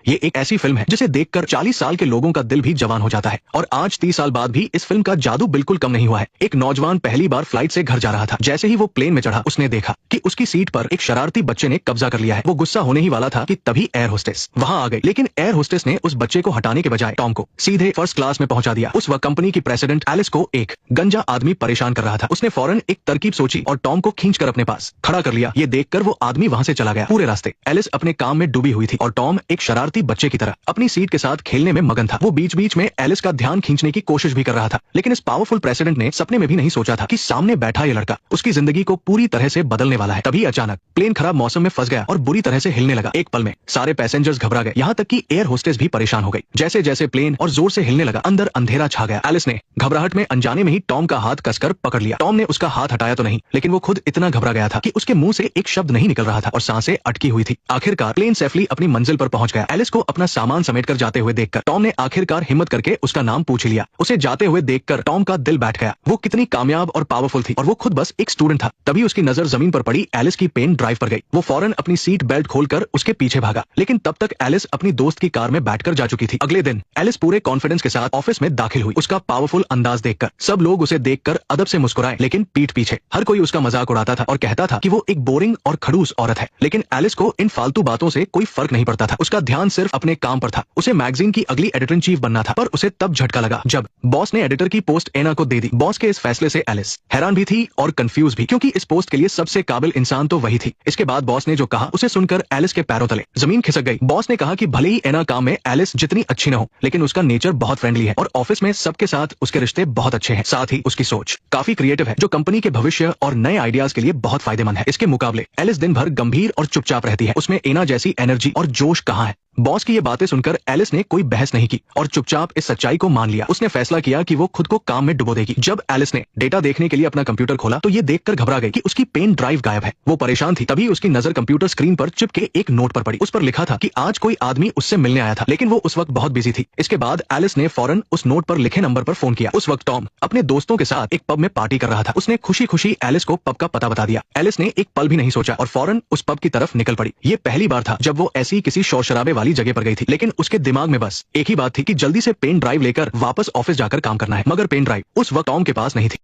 ये एक ऐसी फिल्म है जिसे देखकर 40 साल के लोगों का दिल भी जवान हो जाता है और आज 30 साल बाद भी इस फिल्म का जादू बिल्कुल कम नहीं हुआ है। एक नौजवान पहली बार फ्लाइट से घर जा रहा था। जैसे ही वो प्लेन में चढ़ा उसने देखा कि उसकी सीट पर एक शरारती बच्चे ने कब्जा कर लिया है। वो गुस्सा होने ही वाला था कि तभी एयर होस्टेस वहां आ गई, लेकिन एयर होस्टेस ने उस बच्चे को हटाने के बजाय टॉम को सीधे फर्स्ट क्लास में पहुंचा दिया। उस वक्त कंपनी की प्रेसिडेंट एलिस को एक गंजा आदमी परेशान कर रहा था। उसने फौरन एक तरकीब सोची और टॉम को खींचकर अपने पास खड़ा कर लिया। ये देखकर वो आदमी वहां से चला गया। पूरे रास्ते एलिस अपने काम में डूबी हुई थी और टॉम एक शरारती बच्चे की तरह अपनी सीट के साथ खेलने में मगन था। वो बीच बीच में एलिस का ध्यान खींचने की कोशिश भी कर रहा था, लेकिन इस पावरफुल प्रेसिडेंट ने सपने में भी नहीं सोचा था कि सामने बैठा ये लड़का उसकी जिंदगी को पूरी तरह से बदलने वाला है। तभी अचानक प्लेन खराब मौसम में फंस गया और बुरी तरह से हिलने लगा। एक पल में सारे पैसेंजर्स घबरा गए, यहाँ तक कि एयर होस्टेस भी परेशान हो गई। जैसे जैसे प्लेन और जोर से हिलने लगा अंदर अंधेरा छा गया। एलिस ने घबराहट में अनजाने में ही टॉम का हाथ कसकर पकड़ लिया। टॉम ने उसका हाथ हटाया तो नहीं, लेकिन वो खुद इतना घबरा गया था कि उसके मुंह से एक शब्द नहीं निकल रहा था और सांसें अटकी हुई थी। आखिरकार प्लेन सेफली अपनी मंजिल पर पहुंच गया। एलिस को अपना सामान समेटकर जाते हुए देखकर टॉम ने आखिरकार हिम्मत करके उसका नाम पूछ लिया। उसे जाते हुए देखकर टॉम का दिल बैठ गया। वो कितनी कामयाब और पावरफुल थी और वो खुद बस एक स्टूडेंट था। तभी उसकी नजर जमीन पर पड़ी। एलिस की पेन ड्राइव पर गई। वो फौरन अपनी सीट बेल्ट खोलकर उसके पीछे भागा, लेकिन तब तक एलिस अपनी दोस्त की कार में बैठकर जा चुकी थी। अगले दिन एलिस पूरे कॉन्फिडेंस के साथ ऑफिस में दाखिल हुई। उसका पावरफुल अंदाज देखकर सब लोग उसे देखकर अदब से मुस्कुराए, लेकिन पीठ पीछे हर कोई उसका मजाक उड़ाता था और कहता था कि वो एक बोरिंग और खड़ूस औरत है। लेकिन एलिस को इन फालतू बातों से कोई फर्क नहीं पड़ता था। उसका ध्यान सिर्फ अपने काम पर था। उसे मैगजीन की अगली एडिटर इन चीफ बनना था। पर उसे तब झटका लगा जब बॉस ने एडिटर की पोस्ट एना को दे दी। बॉस के इस फैसले से एलिस हैरान भी थी और कंफ्यूज भी, क्योंकि इस पोस्ट के लिए सबसे काबिल इंसान तो वही थी। इसके बाद बॉस ने जो कहा उसे सुनकर एलिस के पैरों तले जमीन खिसक गई। बॉस ने कहा कि भले ही एना काम में एलिस जितनी अच्छी न हो, लेकिन उसका नेचर बहुत फ्रेंडली है और ऑफिस में सबके साथ उसके रिश्ते बहुत अच्छे हैं। साथ ही उसकी सोच काफी क्रिएटिव है, जो कंपनी के भविष्य और नए आइडियाज के लिए बहुत फायदेमंद है। इसके मुकाबले एलिस दिन भर गंभीर और चुपचाप रहती है। उसमें एना जैसी एनर्जी और जोश कहाँ है। बॉस की ये बातें सुनकर एलिस ने कोई बहस नहीं की और चुपचाप इस सच्चाई को मान लिया। उसने फैसला किया कि वो खुद को काम में डुबो देगी। जब एलिस ने डेटा देखने के लिए अपना कंप्यूटर खोला तो ये देखकर घबरा गई कि उसकी पेन ड्राइव गायब है। वो परेशान थी। तभी उसकी नजर कंप्यूटर स्क्रीन पर चिपके एक नोट पर पड़ी। उस पर लिखा था कि आज कोई आदमी उससे मिलने आया था, लेकिन वो उस वक्त बहुत बिजी थी। इसके बाद एलिस ने फौरन उस नोट पर लिखे नंबर पर फोन किया। उस वक्त टॉम अपने दोस्तों के साथ एक पब में पार्टी कर रहा था। उसने खुशी खुशी एलिस को पब का पता बता दिया। एलिस ने एक पल भी नहीं सोचा और फौरन उस पब की तरफ निकल पड़ी। ये पहली बार था जब वो ऐसी किसी शोर शराबे वाली जगह पर गई थी, लेकिन उसके दिमाग में बस एक ही बात थी कि जल्दी से पेन ड्राइव लेकर वापस ऑफिस जाकर काम करना है। मगर पेन ड्राइव उस वक्त टॉम के पास नहीं थी।